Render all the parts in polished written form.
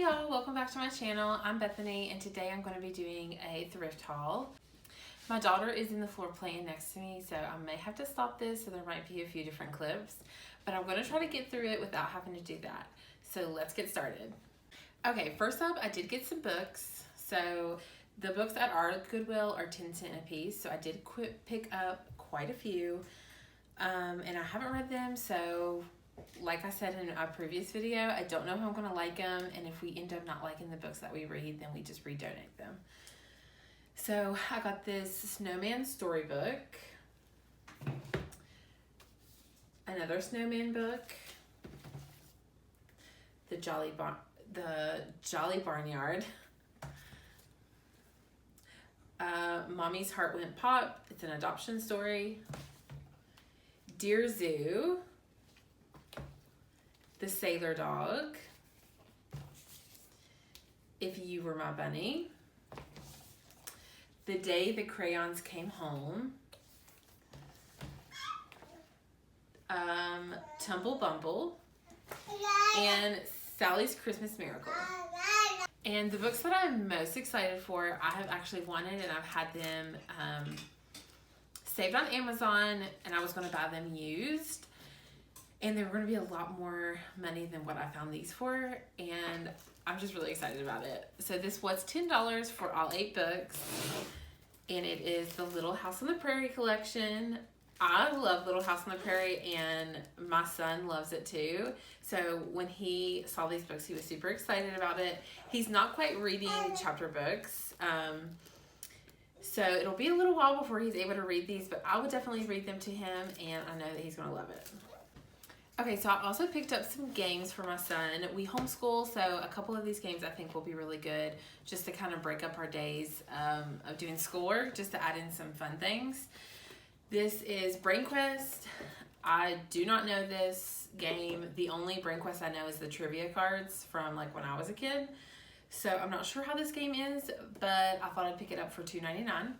y'all, welcome back to my channel. I'm Bethany and today I'm going to be doing a thrift haul. My daughter is in the floor playing next to me, so I may have to stop this, so there might be a few different clips, but I'm going to try to get through it without having to do that. So let's get started. Okay, first up, I did get some books. So the books at our Goodwill are 10 cents a piece, so I did pick up quite a few, and I haven't read them, so like I said in a previous video, I don't know if I'm going to like them, and if we end up not liking the books that we read, then we just redonate them. So I got this snowman storybook, another snowman book, the Jolly Barnyard, Mommy's Heart Went Pop, it's an adoption story, Dear Zoo, The Sailor Dog, If You Were My Bunny, The Day the Crayons Came Home, Tumble Bumble, and Sally's Christmas Miracle. And the books that I'm most excited for, I have actually wanted, and I've had them saved on Amazon, and I was going to buy them used. And they were going to be a lot more money than what I found these for, and I'm just really excited about it. So this was $10 for all 8 books, and it is the Little House on the Prairie collection. I love Little House on the Prairie, and my son loves it too. So when he saw these books, he was super excited about it. He's not quite reading chapter books, so it'll be a little while before he's able to read these, but I would definitely read them to him, and I know that he's going to love it. Okay, so I also picked up some games for my son. We homeschool, so a couple of these games I think will be really good just to kind of break up our days of doing schoolwork, just to add in some fun things. This is Brain Quest. I do not know this game. The only Brain Quest I know is the trivia cards from like when I was a kid. So I'm not sure how this game is, but I thought I'd pick it up for $2.99.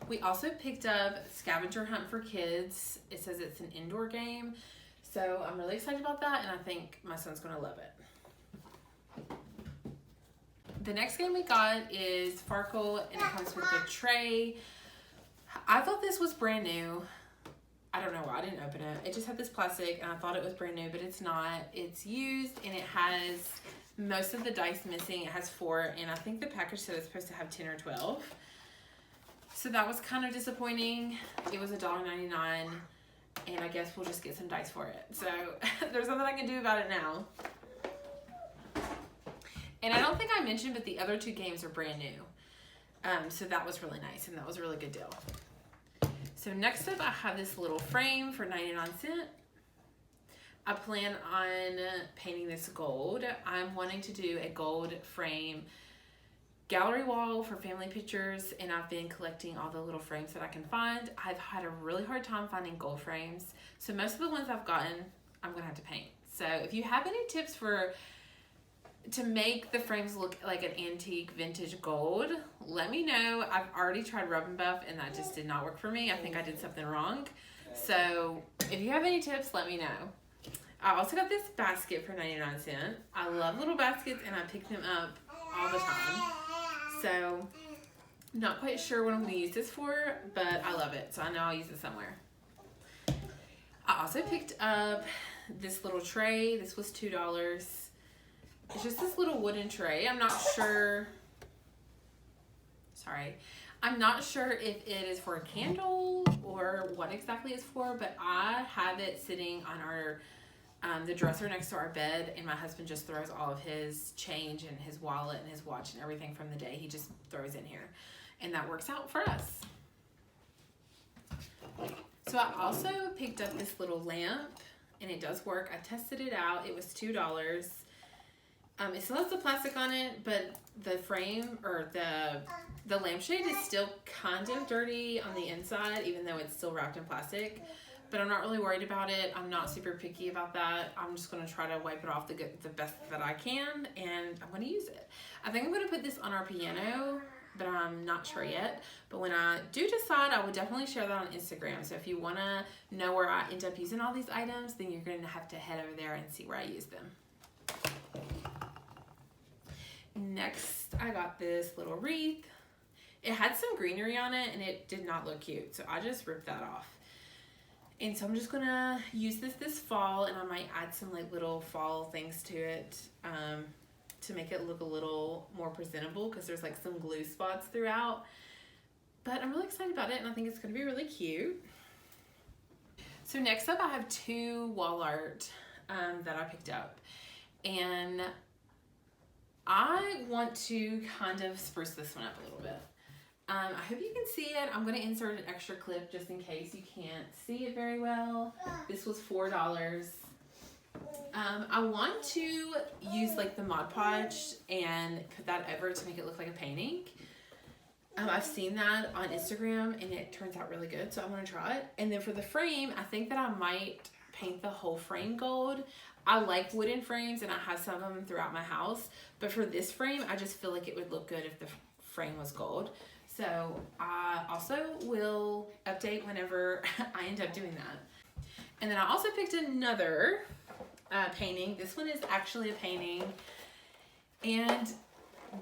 We also picked up Scavenger Hunt for Kids. It says it's an indoor game. So I'm really excited about that, and I think my son's going to love it. The next game we got is Farkle, and it comes with a tray. I thought this was brand new. I don't know why I didn't open it. It just had this plastic, and I thought it was brand new, but it's not. It's used, and it has most of the dice missing. It has 4, and I think the package said it's supposed to have 10 or 12. So that was kind of disappointing. It was $1.99. And I guess we'll just get some dice for it. So there's nothing I can do about it now. And I don't think I mentioned, but the other 2 games are brand new. So that was really nice, and that was a really good deal. So next up, I have this little frame for 99 cents. I plan on painting this gold. I'm wanting to do a gold frame gallery wall for family pictures, and I've been collecting all the little frames that I can find. I've had a really hard time finding gold frames, so most of the ones I've gotten I'm gonna have to paint. So if you have any tips to make the frames look like an antique vintage gold, let me know. I've already tried Rub and Buff, and that just did not work for me. I think I did something wrong. So if you have any tips, let me know. I also got this basket for 99 cents. I love little baskets, and I pick them up all the time. So, not quite sure what I'm going to use this for, but I love it, so I know I'll use it somewhere. I also picked up this little tray. This was $2. It's just this little wooden tray. I'm not sure if it is for a candle or what exactly it's for, but I have it sitting on our the dresser next to our bed, and my husband just throws all of his change and his wallet and his watch and everything from the day. He just throws in here, and that works out for us. So I also picked up this little lamp, and it does work. I tested it out. It was $2. It still has the plastic on it, but the frame or the lampshade is still kind of dirty on the inside, even though it's still wrapped in plastic. But I'm not really worried about it. I'm not super picky about that. I'm just going to try to wipe it off the best that I can, and I'm going to use it. I think I'm going to put this on our piano, but I'm not sure yet. But when I do decide, I will definitely share that on Instagram. So if you want to know where I end up using all these items, then you're going to have to head over there and see where I use them. next I got this little wreath. It had some greenery on it and it did not look cute, so I just ripped that off. And so I'm just gonna use this fall, and I might add some like little fall things to it to make it look a little more presentable, because there's like some glue spots throughout. But I'm really excited about it, and I think it's gonna be really cute. So next up I have 2 wall art that I picked up, and I want to kind of spruce this one up a little bit. I hope you can see it. I'm going to insert an extra clip just in case you can't see it very well. This was $4. I want to use like the Mod Podge and put that over to make it look like a painting. I've seen that on Instagram and it turns out really good, so I want to try it. And then for the frame, I think that I might paint the whole frame gold. I like wooden frames and I have some of them throughout my house, but for this frame, I just feel like it would look good if the frame was gold. So I also will update whenever I end up doing that. And then I also picked another painting. This one is actually a painting, and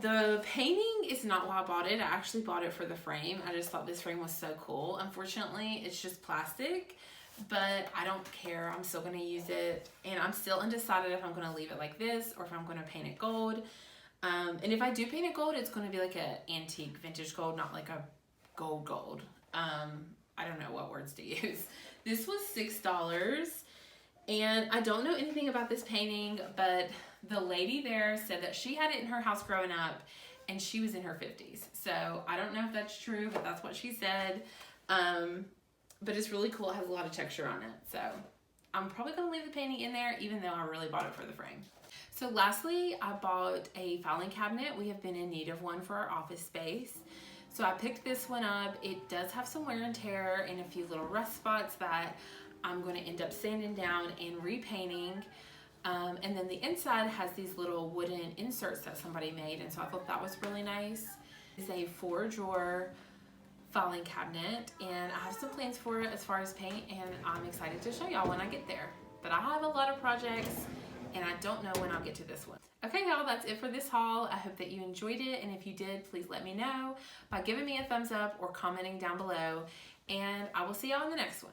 the painting is not why I bought it. I actually bought it for the frame. I just thought this frame was so cool. Unfortunately, it's just plastic, but I don't care. I'm still gonna use it, and I'm still undecided if I'm gonna leave it like this or if I'm gonna paint it gold. And if I do paint it gold, it's going to be like an antique vintage gold, not like a gold. I don't know what words to use. This was $6, and I don't know anything about this painting, but the lady there said that she had it in her house growing up and she was in her 50s. So I don't know if that's true, but that's what she said. But it's really cool. It has a lot of texture on it. So I'm probably going to leave the painting in there, even though I really bought it for the frame. So lastly, I bought a filing cabinet. We have been in need of one for our office space. So I picked this one up. It does have some wear and tear and a few little rust spots that I'm going to end up sanding down and repainting. And then the inside has these little wooden inserts that somebody made, and so I thought that was really nice. It's a 4-drawer filing cabinet, and I have some plans for it as far as paint, and I'm excited to show y'all when I get there. But I have a lot of projects, and I don't know when I'll get to this one. Okay, y'all, that's it for this haul. I hope that you enjoyed it, and if you did, please let me know by giving me a thumbs up or commenting down below, and I will see y'all in the next one.